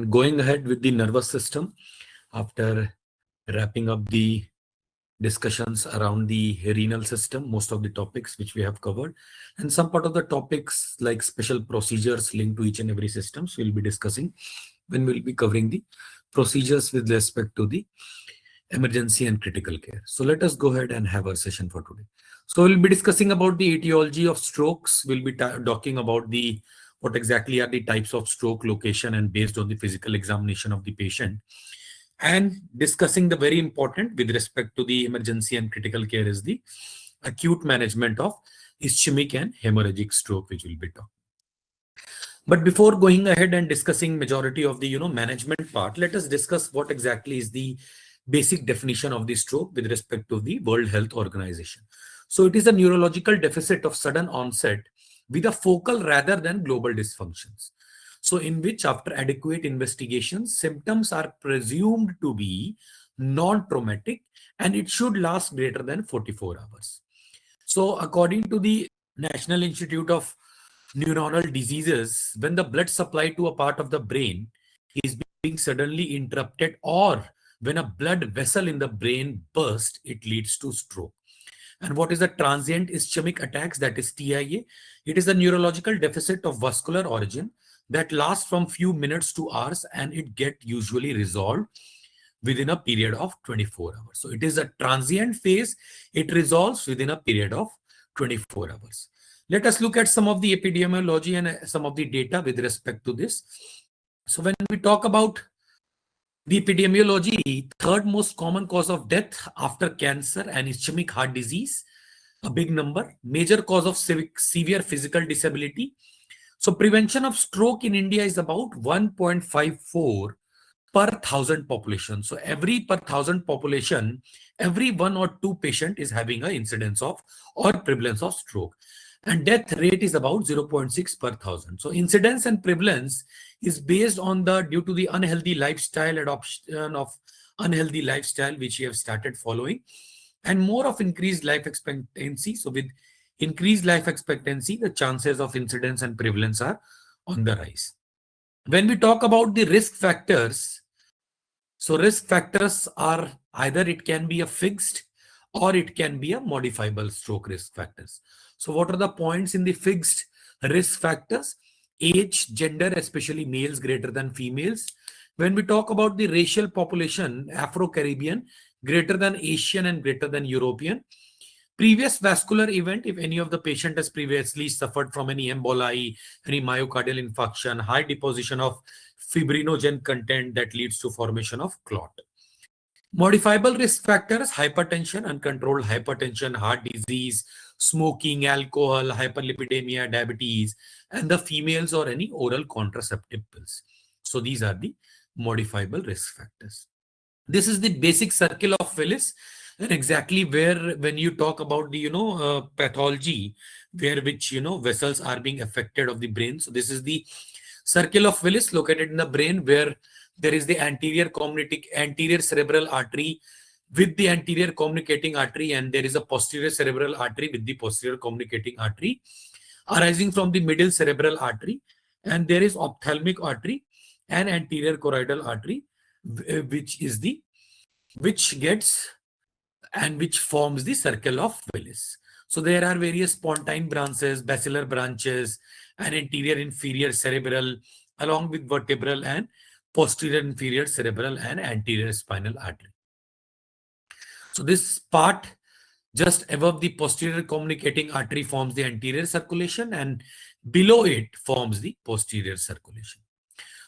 And going ahead with the nervous system, after wrapping up the discussions around the renal system, most of the topics which we have covered, and some part of the topics like special procedures linked to each and every systems we'll be discussing when we'll be covering the procedures with respect to the emergency and critical care. So let us go ahead and have our session for today. So we'll be discussing about the etiology of strokes. We'll be talking about the what exactly are the types of stroke location and based on the physical examination of the patient, and discussing the very important with respect to the emergency and critical care is the acute management of ischemic and hemorrhagic stroke, which will be talked. But before going ahead and discussing majority of the management part, let us discuss what exactly is the basic definition of the stroke with respect to the World Health Organization. So it is a neurological deficit of sudden onset with a focal rather than global dysfunctions. So in which after adequate investigation, symptoms are presumed to be non-traumatic and it should last greater than 44 hours. So according to the National Institute of Neuronal Diseases, when the blood supply to a part of the brain is being suddenly interrupted or when a blood vessel in the brain bursts, it leads to stroke. And what is the transient ischemic attacks, that is TIA? It is a neurological deficit of vascular origin that lasts from few minutes to hours and it get usually resolved within a period of 24 hours. So it is a transient phase. It resolves within a period of 24 hours. Let us look at some of the epidemiology and some of the data with respect to this. So when we talk about the epidemiology, third most common cause of death after cancer and ischemic heart disease, a big number. Major cause of severe physical disability. So prevention of stroke in India is about 1.54 per 1,000 population. So every per 1,000 population, every 1 or 2 patient is having an incidence of or prevalence of stroke. And death rate is about 0.6 per 1,000. So incidence and prevalence is based on the due to the unhealthy lifestyle, adoption of unhealthy lifestyle which we have started following, and more of increased life expectancy. So with increased life expectancy, the chances of incidence and prevalence are on the rise. When we talk about the risk factors, so risk factors are either it can be a fixed or it can be a modifiable stroke risk factors. So what are the points in the fixed risk factors? Age, gender, especially males greater than females. When we talk about the racial population, Afro-Caribbean, greater than Asian and greater than European. Previous vascular event, if any of the patient has previously suffered from any emboli, any myocardial infarction, high deposition of fibrinogen content that leads to formation of clot. Modifiable risk factors, hypertension, uncontrolled hypertension, heart disease, smoking, alcohol, hyperlipidemia, diabetes, and the females or any oral contraceptive pills. So these are the modifiable risk factors. This is the basic circle of Willis, and exactly where when you talk about the pathology, where which vessels are being affected of the brain. So this is the circle of Willis located in the brain where there is the anterior cerebral artery with the anterior communicating artery, and there is a posterior cerebral artery with the posterior communicating artery arising from the middle cerebral artery, and there is ophthalmic artery and anterior choroidal artery, which forms the circle of Willis. So there are various pontine branches, basilar branches, and anterior inferior cerebral, along with vertebral and posterior inferior cerebral and anterior spinal artery. So this part just above the posterior communicating artery forms the anterior circulation, and below it forms the posterior circulation.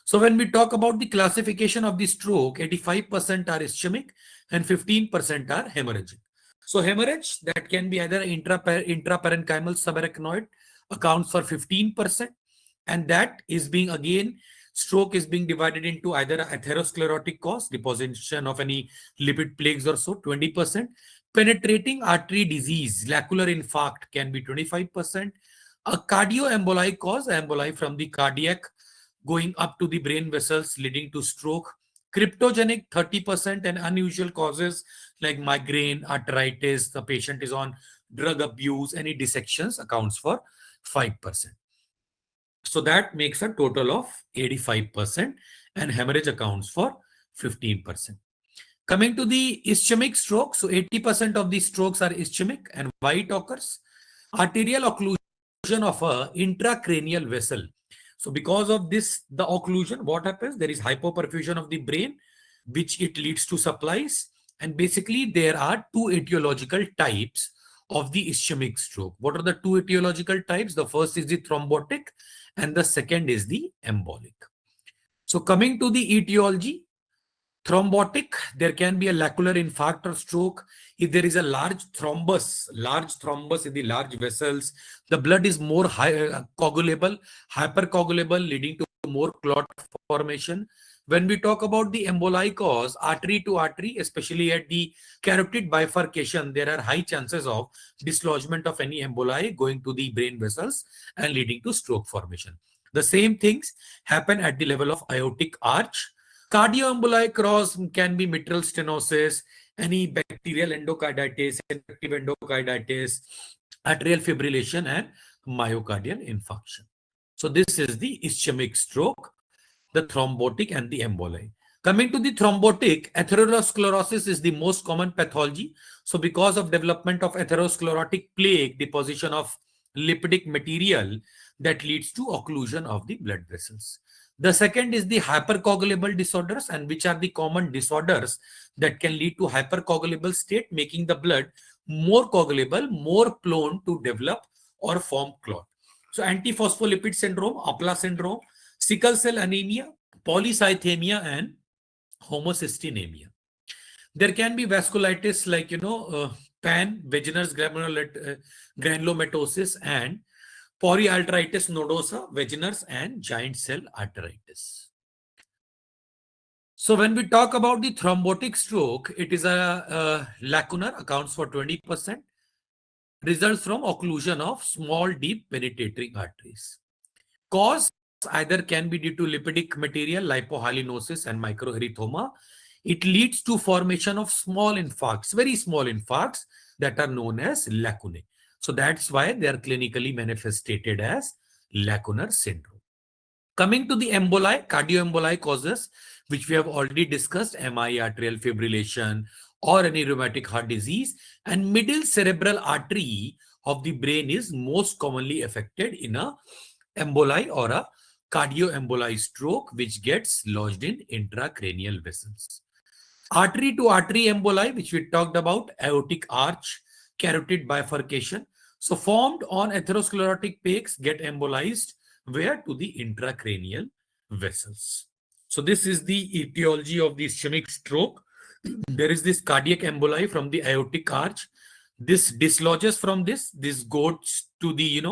So when we talk about the classification of the stroke, 85% are ischemic and 15% are hemorrhagic. So hemorrhage, that can be either intraparenchymal subarachnoid, accounts for 15%, and that is being again, stroke is being divided into either atherosclerotic cause, deposition of any lipid plaques or so, 20%. Penetrating artery disease, lacular infarct, can be 25%. A cardioemboli cause, emboli from the cardiac going up to the brain vessels leading to stroke. Cryptogenic, 30%, and unusual causes like migraine, arthritis, the patient is on drug abuse, any dissections, accounts for 5%. So that makes a total of 85%, and hemorrhage accounts for 15%. Coming to the ischemic stroke, so 80% of the strokes are ischemic, and why it occurs? Arterial occlusion of a intracranial vessel. So because of this, the occlusion, what happens? There is hypoperfusion of the brain, which it leads to supplies. And basically, there are two etiological types of the ischemic stroke. What are the two etiological types? The first is the thrombotic, and the second is the embolic. So coming to the etiology, thrombotic, there can be a lacunar infarct or stroke. If there is a large thrombus in the large vessels, the blood is more coagulable, hypercoagulable, leading to more clot formation. When we talk about the emboli cause, artery to artery, especially at the carotid bifurcation, there are high chances of dislodgement of any emboli going to the brain vessels and leading to stroke formation. The same things happen at the level of aortic arch. Cardioemboli cross can be mitral stenosis, any bacterial endocarditis, infective endocarditis, atrial fibrillation, and myocardial infarction. So this is the ischemic stroke, the thrombotic and the emboli. Coming to the thrombotic, atherosclerosis is the most common pathology. So because of development of atherosclerotic plaque, deposition of lipidic material that leads to occlusion of the blood vessels. The second is the hypercoagulable disorders, and which are the common disorders that can lead to hypercoagulable state, making the blood more coagulable, more prone to develop or form clot. So antiphospholipid syndrome, APLA syndrome, sickle cell anemia, polycythemia, and homocystinemia. There can be vasculitis like, PAN, vaginous granulomatosis, and polyarteritis nodosa, vaginous, and giant cell arteritis. So when we talk about the thrombotic stroke, it is a lacunar, accounts for 20%, results from occlusion of small, deep penetrating arteries. Cause either can be due to lipidic material, lipohyalinosis, and microerythema. It leads to formation of small infarcts, very small infarcts that are known as lacunae. So that's why they are clinically manifested as lacunar syndrome. Coming to the emboli, cardioemboli causes, which we have already discussed, MI, atrial fibrillation, or any rheumatic heart disease, and middle cerebral artery of the brain is most commonly affected in a emboli or a cardioemboli stroke, which gets lodged in intracranial vessels. Artery to artery emboli, which we talked about, aortic arch, carotid bifurcation. So formed on atherosclerotic plaques get embolized where? To the intracranial vessels. So this is the etiology of the ischemic stroke. There is this cardiac emboli from the aortic arch. This dislodges from this goes to the,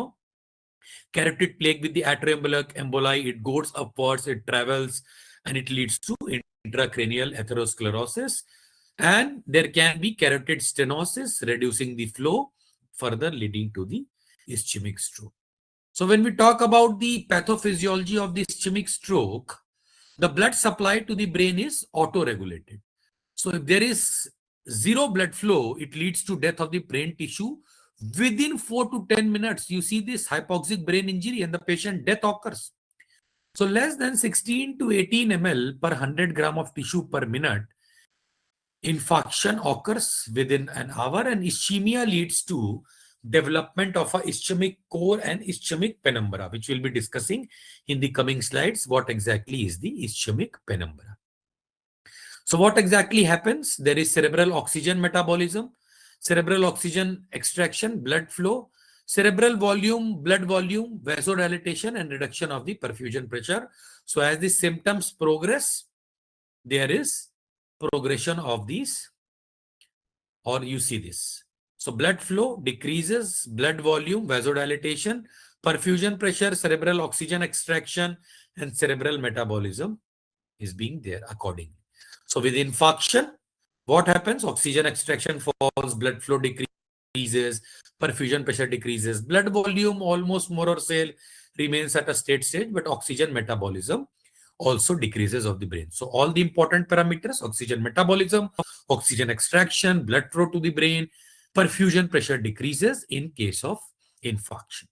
carotid plaque with the atrioembolic emboli. It goes upwards, it travels, and it leads to intracranial atherosclerosis. And there can be carotid stenosis, reducing the flow, further leading to the ischemic stroke. So when we talk about the pathophysiology of the ischemic stroke, the blood supply to the brain is auto-regulated. So if there is zero blood flow, it leads to death of the brain tissue. Within 4 to 10 minutes, you see this hypoxic brain injury and the patient death occurs. So less than 16 to 18 ml per 100 gram of tissue per minute, infarction occurs within an hour, and ischemia leads to development of a ischemic core and ischemic penumbra, which we'll be discussing in the coming slides. What exactly is the ischemic penumbra? So what exactly happens? There is cerebral oxygen metabolism, cerebral oxygen extraction, blood flow, cerebral volume, blood volume, vasodilatation, and reduction of the perfusion pressure. So as the symptoms progress, there is progression of these, or you see this. So blood flow decreases, blood volume, vasodilatation, perfusion pressure, cerebral oxygen extraction, and cerebral metabolism is being there accordingly. So with infarction, what happens? Oxygen extraction falls, blood flow decreases, perfusion pressure decreases, blood volume almost more or less remains at a state stage, but oxygen metabolism also decreases of the brain. So all the important parameters: oxygen metabolism, oxygen extraction, blood flow to the brain, perfusion pressure decreases in case of infarction.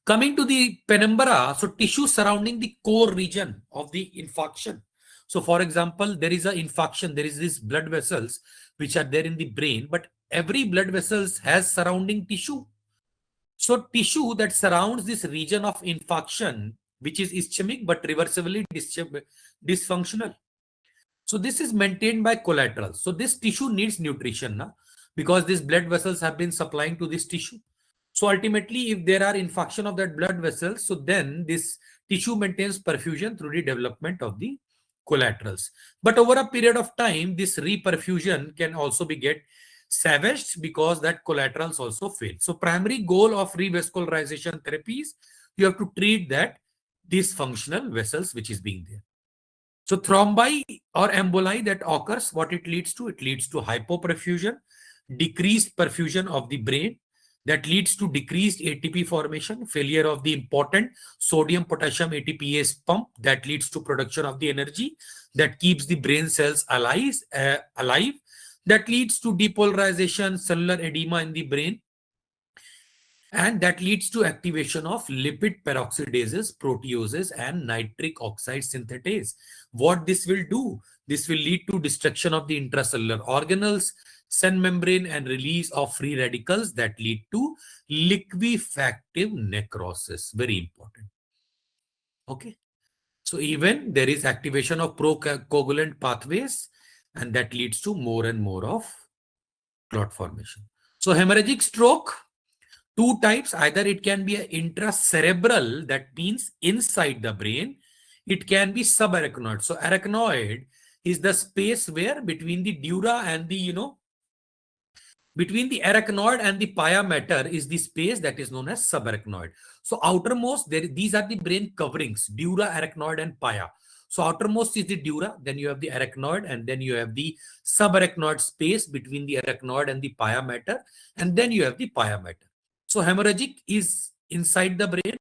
Coming to the penumbra, so tissue surrounding the core region of the infarction. So for example, there is an infarction, there is these blood vessels which are there in the brain, but every blood vessels has surrounding tissue. So tissue that surrounds this region of infarction, which is ischemic but reversibly dysfunctional. So this is maintained by collateral. So this tissue needs nutrition because these blood vessels have been supplying to this tissue. So ultimately, if there are infarction of that blood vessels, so then this tissue maintains perfusion through the development of the collaterals. But over a period of time, this reperfusion can also be get savaged because that collaterals also fail. So primary goal of revascularization therapies, you have to treat that dysfunctional vessels which is being there. So thrombi or emboli that occurs, what it leads to? It leads to hypoperfusion, decreased perfusion of the brain, that leads to decreased ATP formation, failure of the important sodium-potassium ATPase pump, that leads to production of the energy that keeps the brain cells alive, that leads to depolarization, cellular edema in the brain, and that leads to activation of lipid peroxidases, proteases, and nitric oxide synthetase. What this will do? This will lead to destruction of the intracellular organelles, cell membrane, and release of free radicals that lead to liquefactive necrosis. Very important. Okay. So even there is activation of procoagulant pathways, and that leads to more and more of clot formation. So hemorrhagic stroke, two types. Either it can be an intracerebral, that means inside the brain. It can be subarachnoid. So arachnoid is the space where between the dura and the, between the arachnoid and the pia mater is the space that is known as subarachnoid. So outermost, these are the brain coverings, dura, arachnoid, and pia. So outermost is the dura, then you have the arachnoid, and then you have the subarachnoid space between the arachnoid and the pia mater, and then you have the pia mater. So hemorrhagic is inside the brain,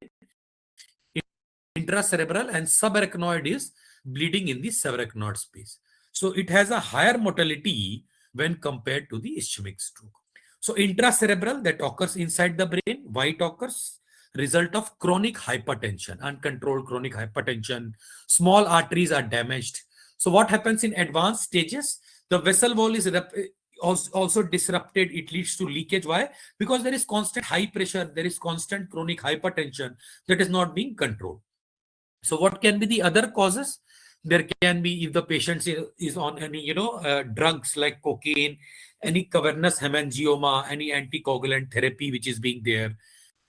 intracerebral, and subarachnoid is bleeding in the subarachnoid space. So it has a higher mortality when compared to the ischemic stroke. So intracerebral, that occurs inside the brain. Why it occurs? Result of chronic hypertension, uncontrolled chronic hypertension. Small arteries are damaged. So what happens in advanced stages? The vessel wall is also disrupted. It leads to leakage. Why? Because there is constant high pressure, there is constant chronic hypertension that is not being controlled. So what can be the other causes? There can be, if the patient is on any drugs like cocaine, any cavernous hemangioma, any anticoagulant therapy which is being there,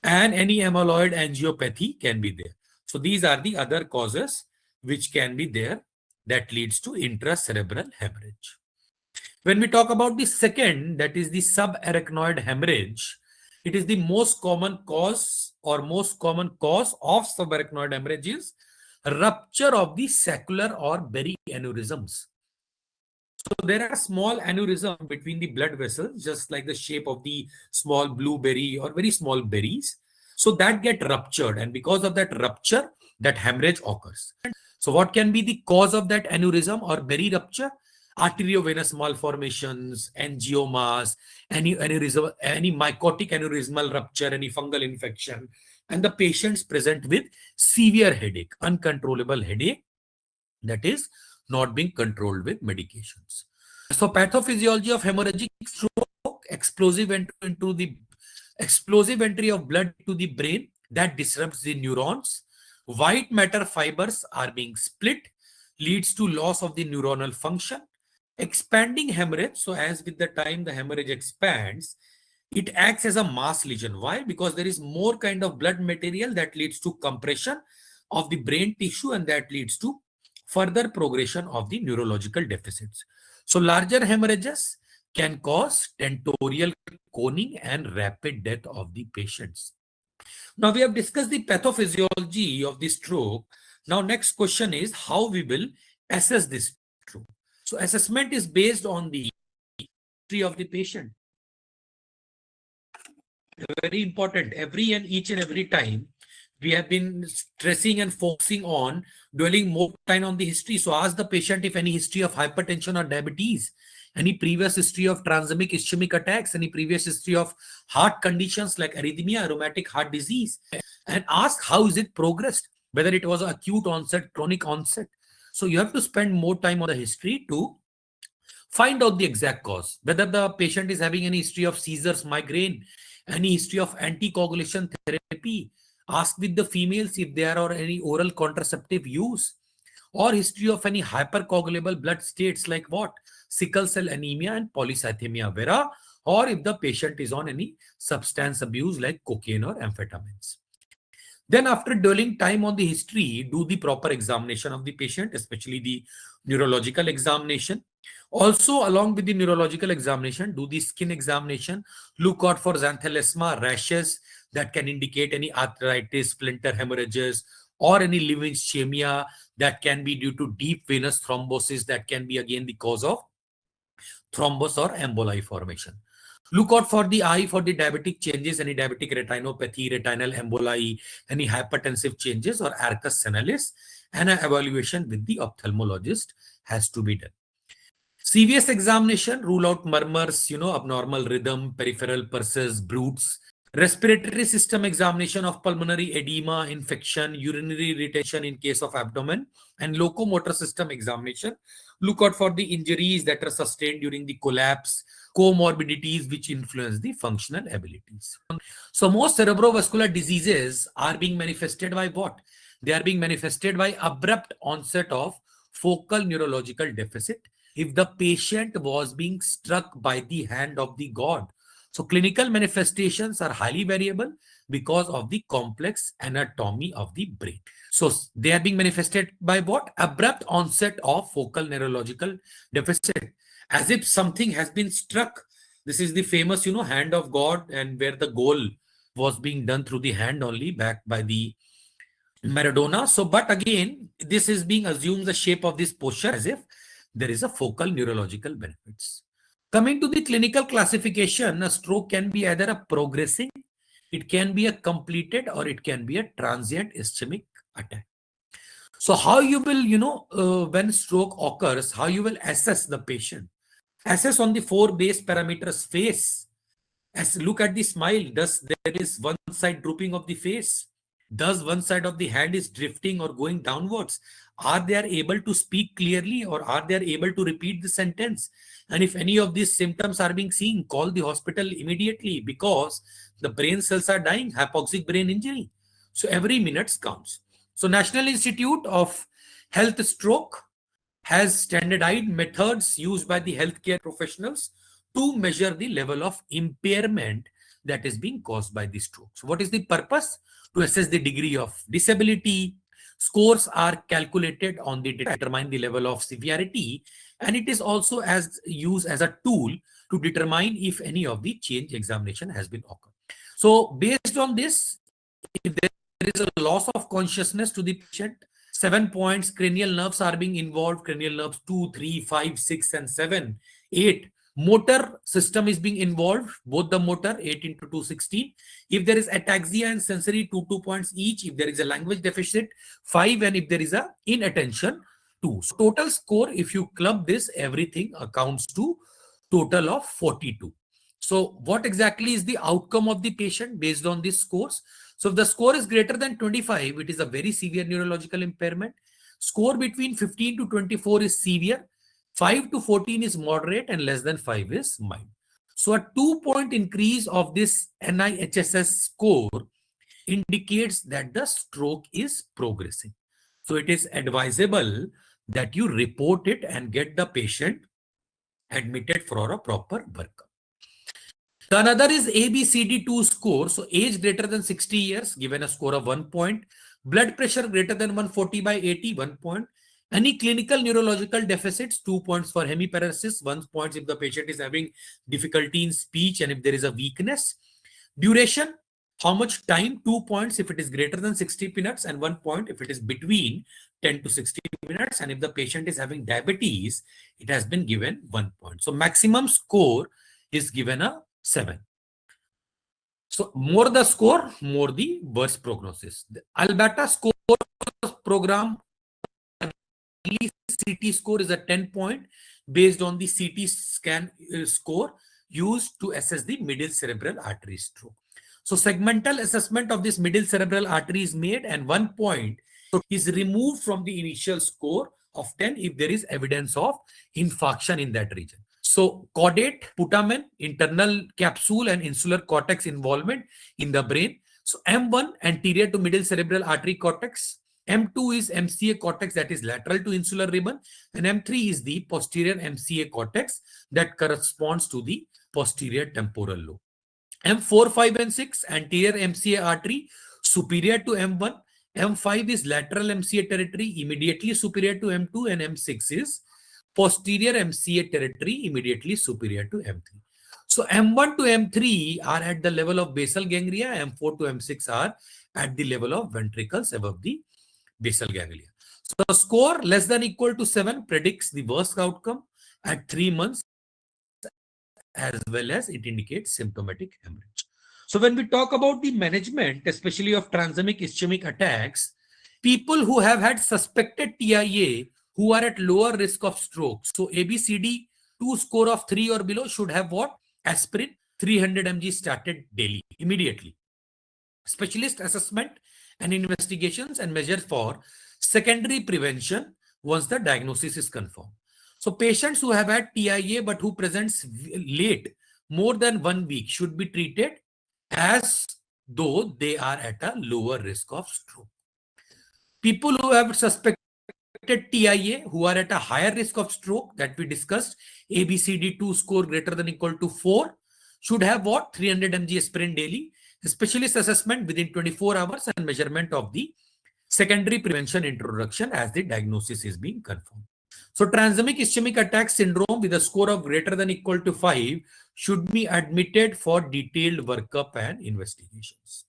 and any amyloid angiopathy can be there. So these are the other causes which can be there that leads to intracerebral hemorrhage. When we talk about the second, that is the subarachnoid hemorrhage, it is the most common cause of subarachnoid hemorrhage is rupture of the saccular or berry aneurysms. So there are small aneurysm between the blood vessels, just like the shape of the small blueberry or very small berries. So that get ruptured, and because of that rupture, that hemorrhage occurs. So what can be the cause of that aneurysm or berry rupture? Arteriovenous malformations, angiomas, any aneurysm, any mycotic aneurysmal rupture, any fungal infection, and the patients present with severe headache, uncontrollable headache that is not being controlled with medications. So pathophysiology of hemorrhagic stroke, explosive entry of blood to the brain that disrupts the neurons. White matter fibers are being split, leads to loss of the neuronal function. Expanding hemorrhage, so as with the time the hemorrhage expands, it acts as a mass lesion. Why? Because there is more kind of blood material that leads to compression of the brain tissue, and that leads to further progression of the neurological deficits. So larger hemorrhages can cause tentorial coning and rapid death of the patients. Now we have discussed the pathophysiology of the stroke. Now next question is how we will assess this stroke. So assessment is based on the history of the patient. Very important. Each and every time we have been stressing and focusing on dwelling more time on the history. So ask the patient if any history of hypertension or diabetes, any previous history of transient ischemic attacks, any previous history of heart conditions like arrhythmia, rheumatic heart disease, and ask how is it progressed, whether it was acute onset, chronic onset. So you have to spend more time on the history to find out the exact cause, whether the patient is having any history of seizures, migraine, any history of anticoagulation therapy. Ask with the females if there are any oral contraceptive use, or history of any hypercoagulable blood states like what? Sickle cell anemia and polycythemia vera, or if the patient is on any substance abuse like cocaine or amphetamines. Then after dwelling time on the history, do the proper examination of the patient, especially the neurological examination. Also, along with the neurological examination, do the skin examination. Look out for xanthelasma, rashes that can indicate any arthritis, splinter hemorrhages, or any liver ischemia that can be due to deep venous thrombosis that can be again the cause of thrombus or emboli formation. Look out for the eye for the diabetic changes, any diabetic retinopathy, retinal emboli, any hypertensive changes or arcus senalis, and an evaluation with the ophthalmologist has to be done. CVS examination, rule out murmurs, abnormal rhythm, peripheral pulses, bruits. Respiratory system examination of pulmonary edema, infection, urinary retention in case of abdomen, and locomotor system examination. Look out for the injuries that are sustained during the collapse, comorbidities which influence the functional abilities. So most cerebrovascular diseases are being manifested by what? They are being manifested by abrupt onset of focal neurological deficit if the patient was being struck by the hand of the god. So clinical manifestations are highly variable because of the complex anatomy of the brain. So they are being manifested by what? Abrupt onset of focal neurological deficit, as if something has been struck. This is the famous, hand of God, and where the goal was being done through the hand only, backed by the Maradona. So, but again, this is being assumed the shape of this posture as if there is a focal neurological benefits. Coming to the clinical classification, a stroke can be either a progressing, it can be a completed, or it can be a transient ischemic attack. So how you will, when stroke occurs, how you will assess the patient? Assess on the 4 base parameters: face. Look at the smile. Does there is one side drooping of the face? Does one side of the hand is drifting or going downwards? Are they able to speak clearly, or are they able to repeat the sentence? And if any of these symptoms are being seen, call the hospital immediately, because the brain cells are dying, hypoxic brain injury. So every minute counts. So National Institute of Health Stroke has standardized methods used by the healthcare professionals to measure the level of impairment that is being caused by the stroke. So what is the purpose? To assess the degree of disability. Scores are calculated on the determine the level of severity, and it is also used as a tool to determine if any of the change examination has been occurred. So based on this, if there is a loss of consciousness to the patient, 7 points, cranial nerves are being involved, cranial nerves 2, 3, 5, 6, and 7, 8. Motor system is being involved, both the motor, 8 into 2, 16. If there is ataxia and sensory, 2 points each. If there is a language deficit, 5. And if there is a inattention, 2. So total score, if you club this, everything accounts to total of 42. So what exactly is the outcome of the patient based on these scores? So if the score is greater than 25, it is a very severe neurological impairment. Score between 15 to 24 is severe. 5 to 14 is moderate, and less than 5 is mild. So a 2-point increase of this NIHSS score indicates that the stroke is progressing. So it is advisable that you report it and get the patient admitted for a proper workup. The another is ABCD2 score. So age greater than 60 years, given a score of 1 point. Blood pressure greater than 140 by 80, 1 point. Any clinical neurological deficits, 2 points for hemiparesis, 1 point if the patient is having difficulty in speech and if there is a weakness. Duration, how much time, 2 points if it is greater than 60 minutes, and 1 point if it is between 10 to 60 minutes. And if the patient is having diabetes, it has been given 1 point. So maximum score is given a 7. So more the score, more the worse prognosis. The Alberta score program CT score is a 10 point. based on the CT scan score used to assess the middle cerebral artery stroke. So segmental assessment of this middle cerebral artery is made, and 1 point is removed from the initial score of 10 if there is evidence of infarction in that region. So caudate, putamen, internal capsule and insular cortex involvement in the brain. So M1, anterior to middle cerebral artery cortex. M2 is MCA cortex, that is lateral to insular ribbon, and M3 is the posterior MCA cortex that corresponds to the posterior temporal lobe. M4, 5 and 6, anterior MCA artery superior to M1. M5 is lateral MCA territory immediately superior to M2, and M6 is posterior MCA territory immediately superior to M3. So M1 to M3 are at the level of basal ganglia, M4 to M6 are at the level of ventricles above the basal ganglia. So the score less than equal to 7 predicts the worst outcome at 3 months, as well as it indicates symptomatic hemorrhage. So when we talk about the management, especially of transient ischemic attacks, people who have had suspected TIA who are at lower risk of stroke. So ABCD 2 score of 3 or below should have what? Aspirin 300 mg started daily, immediately. Specialist assessment and investigations and measures for secondary prevention once the diagnosis is confirmed. So patients who have had TIA but who presents late, more than 1 week, should be treated as though they are at a lower risk of stroke. People who have suspected TIA who are at a higher risk of stroke, that we discussed, ABCD2 score greater than equal to 4, should have what? 300 mg aspirin daily, specialist assessment within 24 hours and measurement of the secondary prevention introduction as the diagnosis is being confirmed. So transient ischemic attack syndrome with a score of greater than equal to 5 should be admitted for detailed workup and investigations.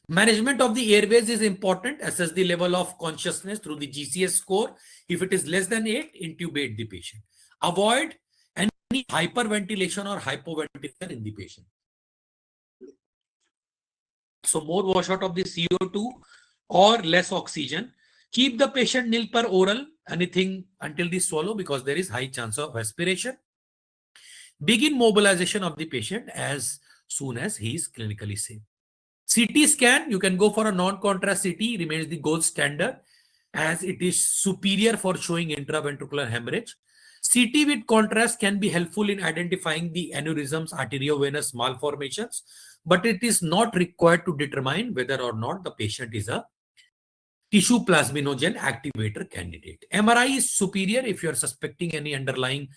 Management of the airways is important. Assess the level of consciousness through the GCS score. If it is less than 8, intubate the patient. Avoid any hyperventilation or hypoventilation in the patient. So more washout of the CO2 or less oxygen. Keep the patient nil per oral, anything until the swallow, because there is high chance of aspiration. Begin mobilization of the patient as soon as he is clinically safe. CT scan, you can go for a non-contrast CT, remains the gold standard as it is superior for showing intraventricular hemorrhage. CT with contrast can be helpful in identifying the aneurysms, arteriovenous malformations, but it is not required to determine whether or not the patient is a tissue plasminogen activator candidate. MRI is superior if you are suspecting any underlying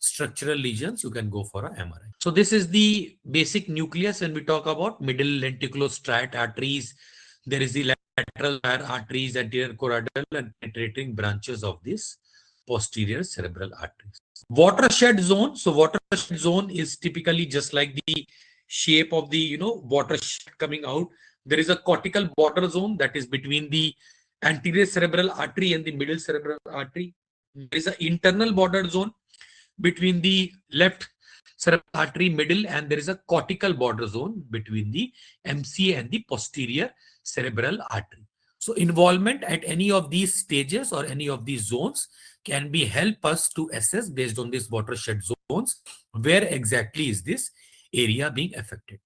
structural lesions, you can go for an MRI. So this is the basic nucleus when we talk about middle lenticulostriate arteries. There is the lateral arteries, anterior choroidal and penetrating branches of this posterior cerebral arteries. Watershed zone. So watershed zone is typically just like the shape of the watershed coming out. There is a cortical border zone that is between the anterior cerebral artery and the middle cerebral artery. There is an internal border zone between the left cerebral artery middle, and there is a cortical border zone between the MCA and the posterior cerebral artery. So involvement at any of these stages or any of these zones can be help us to assess based on these watershed zones where exactly is this area being affected.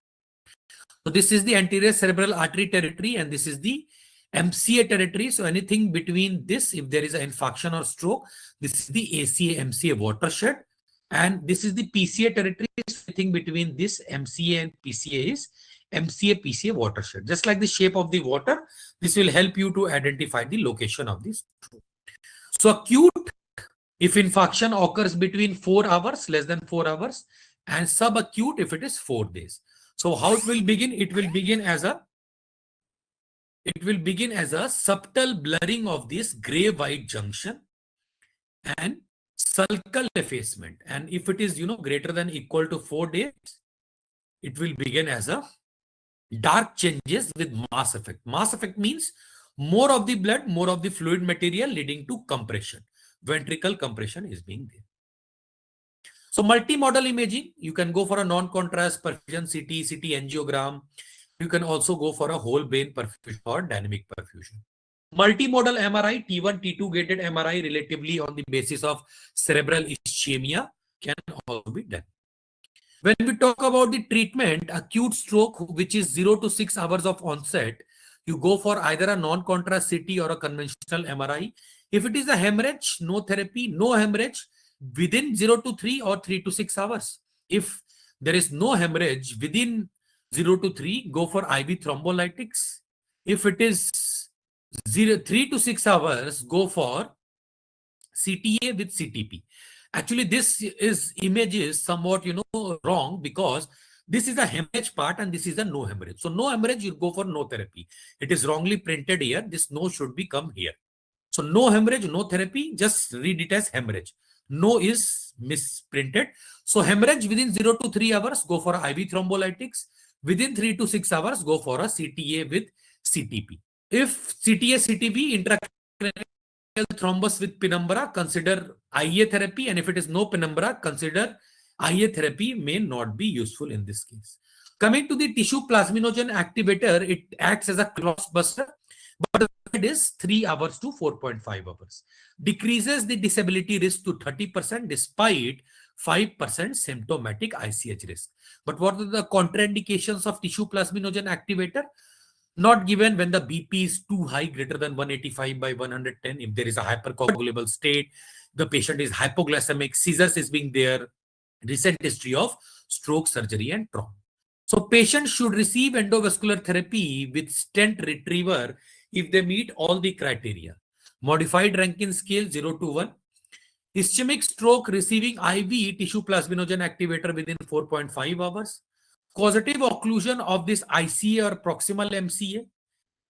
So this is the anterior cerebral artery territory and this is the MCA territory. So anything between this, if there is an infarction or stroke, this is the ACA MCA watershed, and this is the PCA territory. Anything between this MCA and PCA is MCA PCA watershed. Just like the shape of the water, this will help you to identify the location of this stroke. So acute, if infarction occurs between 4 hours, less than 4 hours, and subacute if it is 4 days. So how it will begin? It will begin as a subtle blurring of this gray-white junction and sulcal effacement. And if it is, greater than equal to 4 days, it will begin as a dark changes with mass effect. Mass effect means more of the blood, more of the fluid material leading to compression. Ventricle compression is being there. So multimodal imaging, you can go for a non-contrast perfusion CT angiogram. You can also go for a whole brain perfusion or dynamic perfusion. Multimodal MRI, T1, T2 gated MRI relatively on the basis of cerebral ischemia can also be done. When we talk about the treatment, acute stroke, which is 0 to 6 hours of onset, you go for either a non-contrast CT or a conventional MRI. If it is a hemorrhage, no therapy, no hemorrhage within 0 to 3 or 3 to 6 hours. If there is no hemorrhage within 0 to 3, go for IV thrombolytics. If it is 3 to 6 hours, go for CTA with CTP. Actually, this image is somewhat, wrong, because this is a hemorrhage part and this is a no hemorrhage. So no hemorrhage, you go for no therapy. It is wrongly printed here. This no should be come here. So no hemorrhage, no therapy, just read it as hemorrhage. No is misprinted. So hemorrhage within 0 to 3 hours, go for IV thrombolytics. Within 3 to 6 hours, go for a CTA with CTP. If CTA, CTP, intracranial thrombus with penumbra, consider IA therapy, and if it is no penumbra, consider IA therapy may not be useful in this case. Coming to the tissue plasminogen activator, it acts as a crossbuster, but it is 3 hours to 4.5 hours. Decreases the disability risk to 30% despite 5% symptomatic ICH risk. But what are the contraindications of tissue plasminogen activator? Not given when the BP is too high, greater than 185 by 110. If there is a hypercoagulable state, the patient is hypoglycemic, seizures is being there, recent history of stroke, surgery, and trauma. So patients should receive endovascular therapy with stent retriever if they meet all the criteria. Modified Rankin scale 0 to 1. Ischemic stroke receiving IV tissue plasminogen activator within 4.5 hours. Causative occlusion of this ICA or proximal MCA.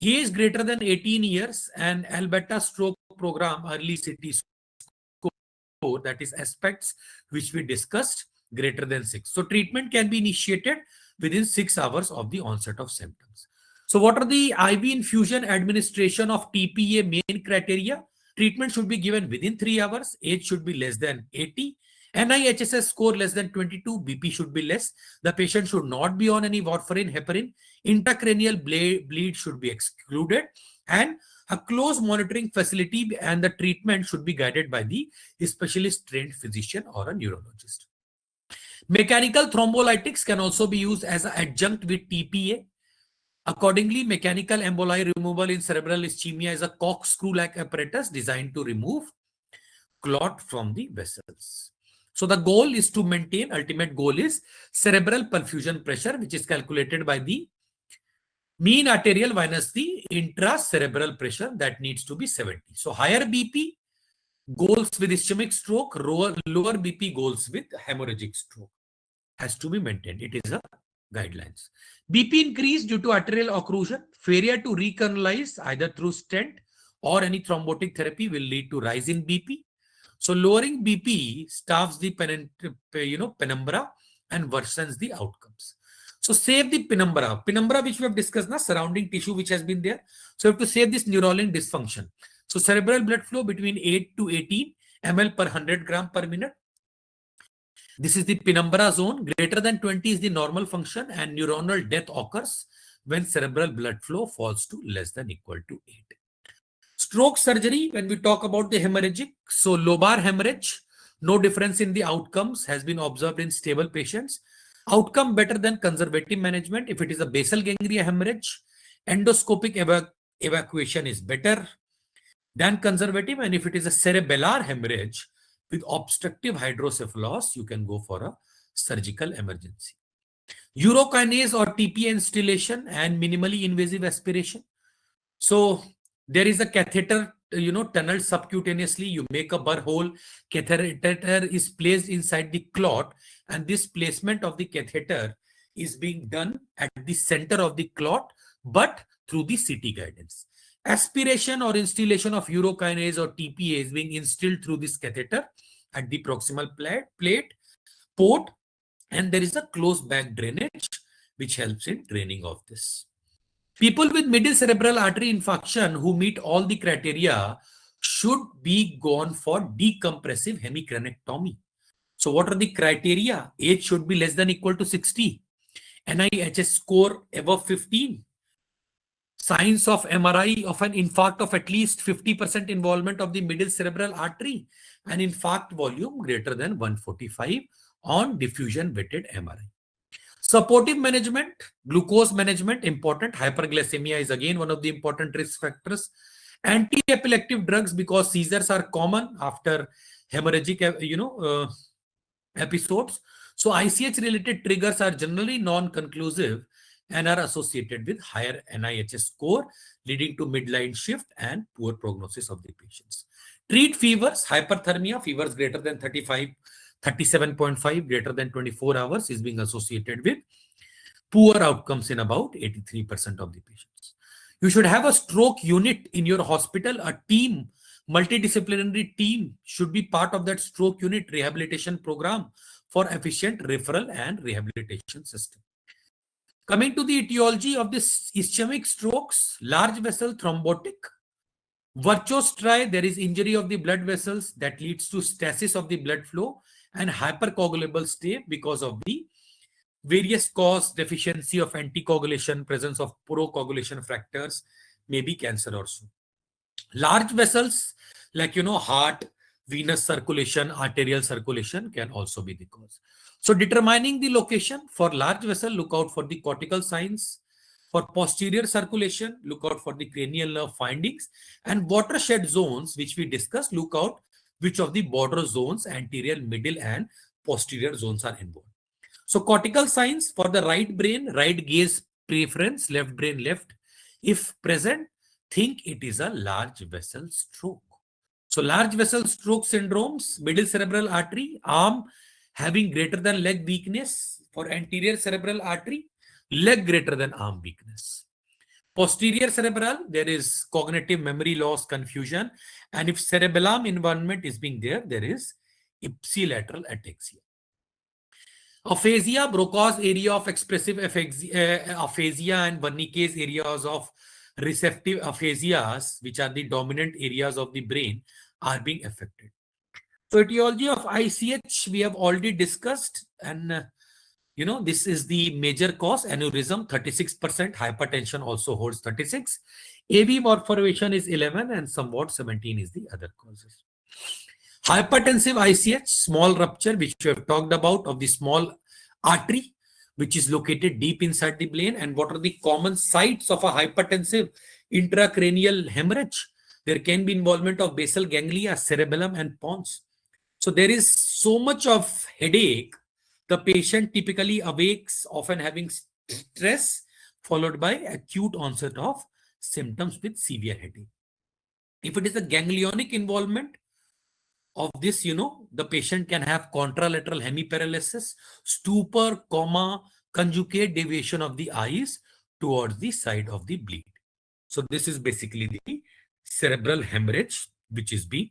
Age greater than 18 years and Alberta stroke program early CT score, that is aspects which we discussed, greater than 6. So treatment can be initiated within 6 hours of the onset of symptoms. So what are the IV infusion administration of TPA main criteria? Treatment should be given within 3 hours. Age should be less than 80. NIHSS score less than 22. BP should be less. The patient should not be on any warfarin, heparin. Intracranial bleed should be excluded. And a close monitoring facility and the treatment should be guided by the specialist trained physician or a neurologist. Mechanical thrombolytics can also be used as an adjunct with TPA. Accordingly, mechanical emboli removal in cerebral ischemia is a corkscrew-like apparatus designed to remove clot from the vessels. So the goal is to maintain, ultimate goal is cerebral perfusion pressure, which is calculated by the mean arterial minus the intracerebral pressure, that needs to be 70. So higher BP goals with ischemic stroke, lower BP goals with hemorrhagic stroke has to be maintained. It is a guidelines. BP increase due to arterial occlusion, failure to recanalize either through stent or any thrombotic therapy will lead to rise in BP. So lowering BP starves the penumbra and worsens the outcomes. So save the penumbra. Penumbra, which we have discussed now, surrounding tissue which has been there. So you have to save this neuronal dysfunction. So cerebral blood flow between 8 to 18 ml per 100 gram per minute. This is the penumbra zone. Greater than 20 is the normal function, and neuronal death occurs when cerebral blood flow falls to less than equal to 8. Stroke surgery, when we talk about the hemorrhagic, so lobar hemorrhage, no difference in the outcomes has been observed in stable patients. Outcome better than conservative management. If it is a basal ganglia hemorrhage, endoscopic evacuation is better than conservative. And if it is a cerebellar hemorrhage with obstructive hydrocephalus, you can go for a surgical emergency. Urokinase or TPA instillation and minimally invasive aspiration. So there is a catheter, tunneled subcutaneously. You make a burr hole. Catheter is placed inside the clot, and this placement of the catheter is being done at the center of the clot, but through the CT guidance. Aspiration or instillation of urokinase or TPA is being instilled through this catheter at the proximal port, and there is a closed back drainage which helps in draining of this. People with middle cerebral artery infarction who meet all the criteria should be gone for decompressive hemicranectomy. So what are the criteria? Age should be less than equal to 60. NIHS score above 15. Signs of MRI of an infarct of at least 50% involvement of the middle cerebral artery and infarct volume greater than 145 on diffusion weighted MRI. Supportive management, glucose management, important. Hyperglycemia is again one of the important risk factors. Anti-epileptic drugs, because seizures are common after hemorrhagic, episodes. So ICH related triggers are generally non-conclusive and are associated with higher NIHS score, leading to midline shift and poor prognosis of the patients. Treat fevers, hyperthermia, fevers greater than 35, 37.5, greater than 24 hours is being associated with poor outcomes in about 83% of the patients. You should have a stroke unit in your hospital. A team, multidisciplinary team should be part of that stroke unit rehabilitation program for efficient referral and rehabilitation system. Coming to the etiology of this ischemic strokes, large vessel thrombotic. Virtuous try, there is injury of the blood vessels that leads to stasis of the blood flow and hypercoagulable state because of the various cause, deficiency of anticoagulation, presence of procoagulation factors, maybe cancer also. Large vessels like, heart, venous circulation, arterial circulation can also be the cause. So determining the location for large vessel, look out for the cortical signs. For posterior circulation, look out for the cranial nerve findings. And watershed zones, which we discussed, look out which of the border zones, anterior, middle, and posterior zones are involved. So cortical signs for the right brain, right gaze preference, left brain left. If present, think it is a large vessel stroke. So large vessel stroke syndromes, middle cerebral artery, arm having greater than leg weakness. For anterior cerebral artery, leg greater than arm weakness. Posterior cerebral, there is cognitive memory loss, confusion. And if cerebellum involvement is being there, there is ipsilateral ataxia. Aphasia, Broca's area of expressive aphasia and Wernicke's areas of receptive aphasias, which are the dominant areas of the brain, are being affected. So etiology of ICH we have already discussed, and this is the major cause, aneurysm 36%, hypertension also holds 36, AV malformation is 11, and somewhat 17 is the other causes. Hypertensive ICH, small rupture, which we have talked about, of the small artery, which is located deep inside the brain. And what are the common sites of a hypertensive intracranial hemorrhage? There can be involvement of basal ganglia, cerebellum, and pons. So there is so much of headache. The patient typically awakes, often having stress, followed by acute onset of symptoms with severe headache. If it is a ganglionic involvement of this, the patient can have contralateral hemiparalysis, stupor, coma, conjugate deviation of the eyes towards the side of the bleed. So this is basically the cerebral hemorrhage, which is being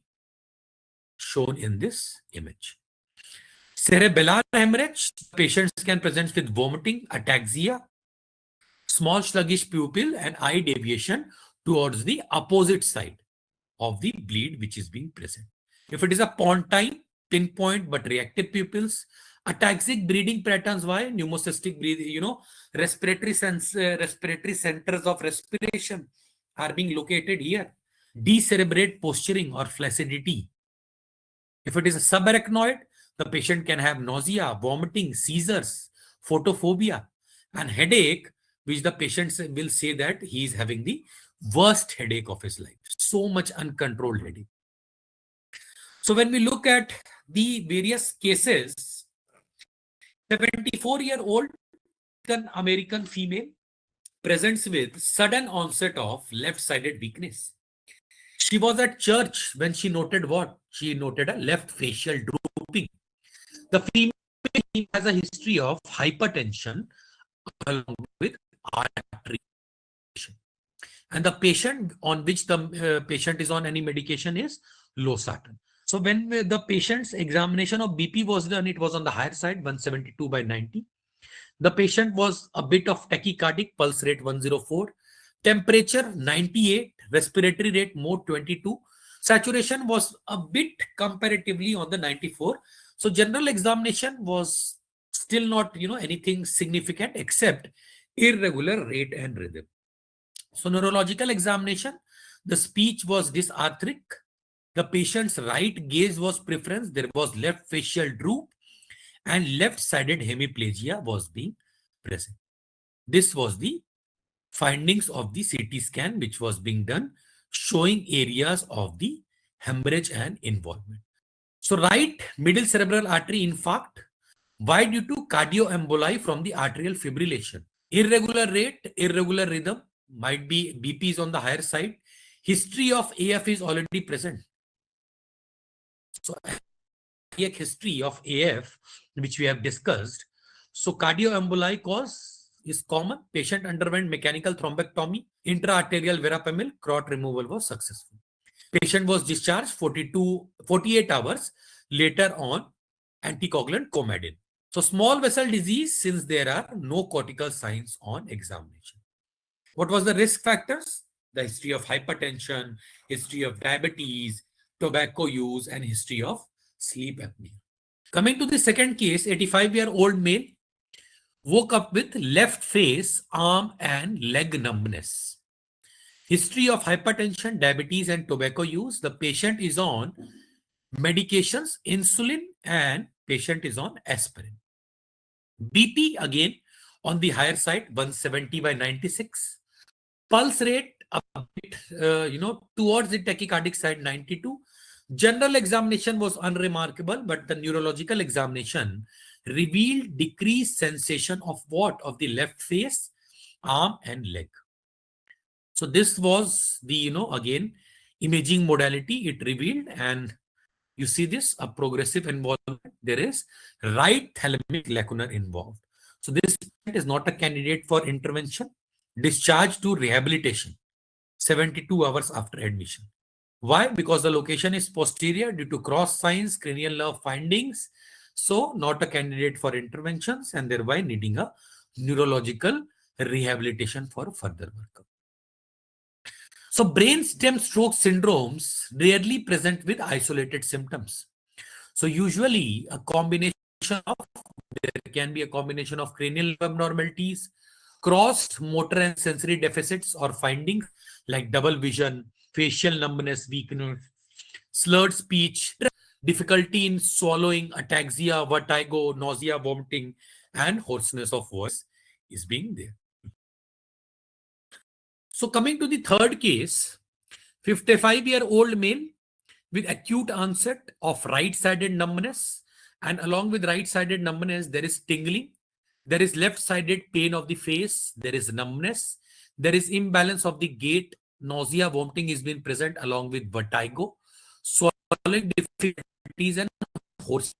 shown in this image. Cerebellar hemorrhage, patients can present with vomiting, ataxia, small sluggish pupil, and eye deviation towards the opposite side of the bleed which is being present. If it is a pontine, pinpoint but reactive pupils, ataxic breathing patterns, why? Pneumocystic breathing, respiratory centers of respiration are being located here. Decerebrate posturing or flaccidity. If it is a subarachnoid, the patient can have nausea, vomiting, seizures, photophobia, and headache, which the patient will say that he is having the worst headache of his life. So much uncontrolled headache. So when we look at the various cases, 74-year-old American female presents with sudden onset of left-sided weakness. She was at church when she noted what? She noted a left facial drooping. The female has a history of hypertension along with artery. And the patient on which the patient is on any medication is losartan. So when the patient's examination of BP was done, it was on the higher side, 172/90. The patient was a bit of tachycardic, pulse rate 104, temperature 98, respiratory rate mode 22. Saturation was a bit comparatively on the 94. So general examination was still not, anything significant except irregular rate and rhythm. So neurological examination, the speech was dysarthric. The patient's right gaze was preference. There was left facial droop and left-sided hemiplegia was being present. This was the findings of the CT scan which was being done, showing areas of the hemorrhage and involvement. So right middle cerebral artery infarct. Why? Due to cardioemboli from the arterial fibrillation. Irregular rate, irregular rhythm, might be BP is on the higher side. History of AF is already present. So cardiac history of AF, which we have discussed. So cardioemboli cause is common. Patient underwent mechanical thrombectomy. Intraarterial verapamil clot removal was successful. Patient was discharged 48 hours later on anticoagulant Coumadin. So small vessel disease, since there are no cortical signs on examination. What was the risk factors? The history of hypertension, history of diabetes, tobacco use, and history of sleep apnea. Coming to the second case, 85-year-old male woke up with left face, arm, and leg numbness. History of hypertension, diabetes, and tobacco use. The patient is on medications, insulin, and patient is on aspirin. BP again on the higher side, 170 by 96. Pulse rate a bit, towards the tachycardic side, 92. General examination was unremarkable, but the neurological examination revealed decreased sensation of what? Of the left face, arm, and leg. So this was the, again, imaging modality it revealed, and you see this, a progressive involvement. There is right thalamic lacuna involved. So this is not a candidate for intervention. Discharge to rehabilitation 72 hours after admission. Why? Because the location is posterior due to cross signs, cranial nerve findings. So not a candidate for interventions and thereby needing a neurological rehabilitation for further workup. So brainstem stroke syndromes rarely present with isolated symptoms. So usually a combination of, there can be a combination of cranial abnormalities, crossed motor and sensory deficits or findings like double vision, facial numbness, weakness, slurred speech, difficulty in swallowing, ataxia, vertigo, nausea, vomiting, and hoarseness of voice is being there. So coming to the third case, 55-year-old male with acute onset of right-sided numbness, and along with right-sided numbness, there is tingling, there is left-sided pain of the face, there is numbness, there is imbalance of the gait, nausea, vomiting is being present along with vertigo, swallowing difficulties, and hoarseness.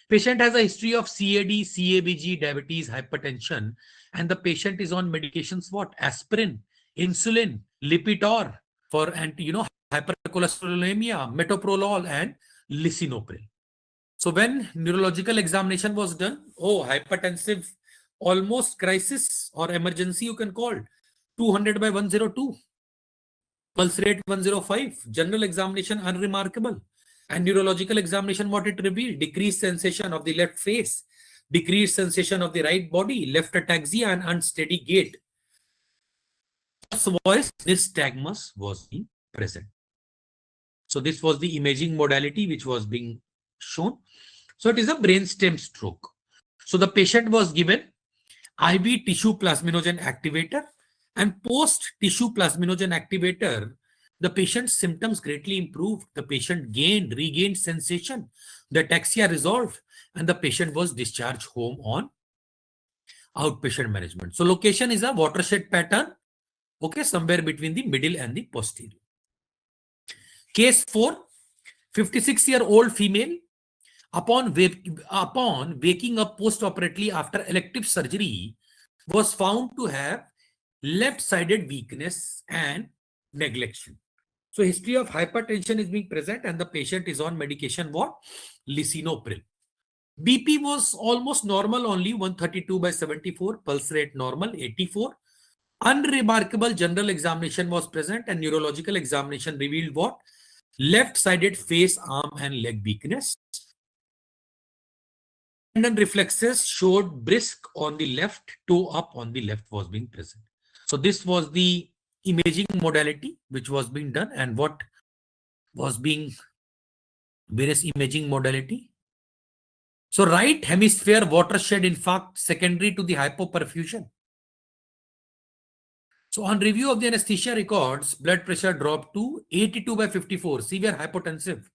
Patient has a history of CAD, CABG, diabetes, hypertension, and the patient is on medications what? Aspirin, insulin, Lipitor for hypercholesterolemia, metoprolol, and lisinopril. So when neurological examination was done, hypertensive, almost crisis or emergency you can call, 200 by 102. Pulse rate 105. General examination unremarkable. And neurological examination, what it revealed? Decreased sensation of the left face, decreased sensation of the right body, left ataxia, and unsteady gait. Voice, nystagmus was being present. So this was the imaging modality which was being shown. So it is a brainstem stroke. So the patient was given IV tissue plasminogen activator, and post tissue plasminogen activator, the patient's symptoms greatly improved. The patient regained sensation. The ataxia resolved, and the patient was discharged home on outpatient management. So location is a watershed pattern, somewhere between the middle and the posterior. Case 4, 56-year-old female, upon waking up post-operatively after elective surgery, was found to have left-sided weakness and neglection. So history of hypertension is being present and the patient is on medication what? Lisinopril. BP was almost normal, only 132 by 74, pulse rate normal, 84. Unremarkable general examination was present and neurological examination revealed what? Left-sided face, arm, and leg weakness. Tendon reflexes showed brisk on the left, toe up on the left was being present. So this was the imaging modality which was being done, and what was being various imaging modality. So right hemisphere watershed infarct secondary to the hypoperfusion. So on review of the anesthesia records, blood pressure dropped to 82/54, severe hypotensive,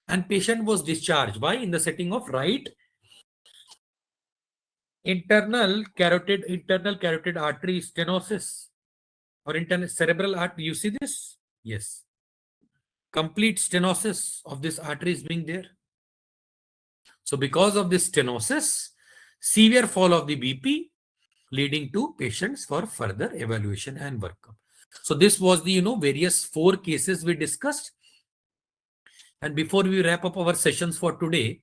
and patient was discharged. Why? In the setting of right internal carotid artery stenosis or internal cerebral artery. You see this? Yes. Complete stenosis of this artery is being there. So because of this stenosis, severe fall of the BP, leading to patients for further evaluation and workup. So this was the various 4 cases we discussed. And before we wrap up our sessions for today,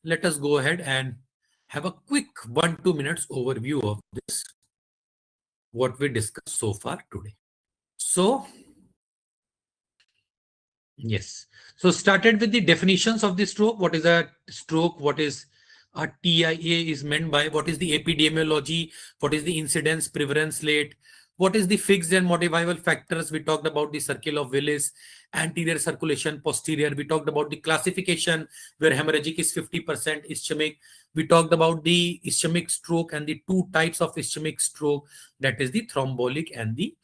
let us go ahead and have a quick 1-2 minutes overview of this, what we discussed so far today. So yes, so started with the definitions of the stroke. What is a stroke? What is a TIA is meant by? What is the epidemiology? What is the incidence prevalence rate? What is the fixed and modifiable factors? We talked about the circle of Willis, anterior circulation, posterior. We talked about the classification where hemorrhagic is 50%, ischemic. We talked about the ischemic stroke and the 2 types of ischemic stroke, that is the thrombolic and the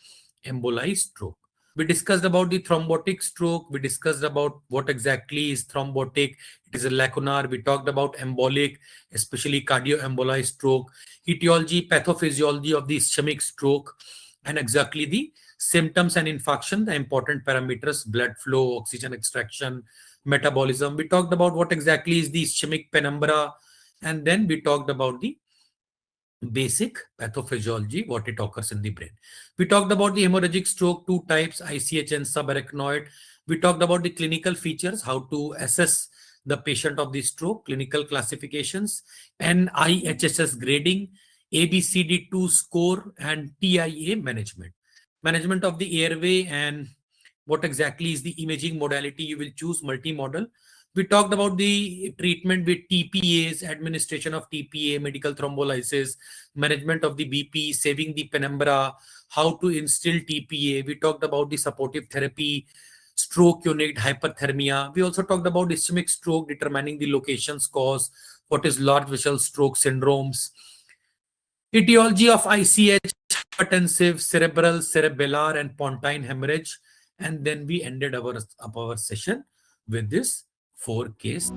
embolized stroke. We discussed about the thrombotic stroke. We discussed about what exactly is thrombotic. It is a lacunar. We talked about embolic, especially cardioembolized stroke, etiology, pathophysiology of the ischemic stroke, and exactly the symptoms and infarction, the important parameters, blood flow, oxygen extraction, metabolism. We talked about what exactly is the ischemic penumbra, and then we talked about the basic pathophysiology, what it occurs in the brain. We talked about the hemorrhagic stroke, 2 types, ICH and subarachnoid. We talked about the clinical features, how to assess the patient of the stroke, clinical classifications, NIHSS grading, ABCD2 score, and TIA management. Management of the airway, and what exactly is the imaging modality you will choose, multimodal. We talked about the treatment with TPAs, administration of TPA, medical thrombolysis, management of the BP, saving the penumbra, how to instill TPA. We talked about the supportive therapy, stroke unit, hyperthermia. We also talked about ischemic stroke, determining the locations, cause, what is large vessel stroke syndromes, etiology of ICH, hypertensive, cerebral, cerebellar, and pontine hemorrhage. And then we ended our session with this 4 case.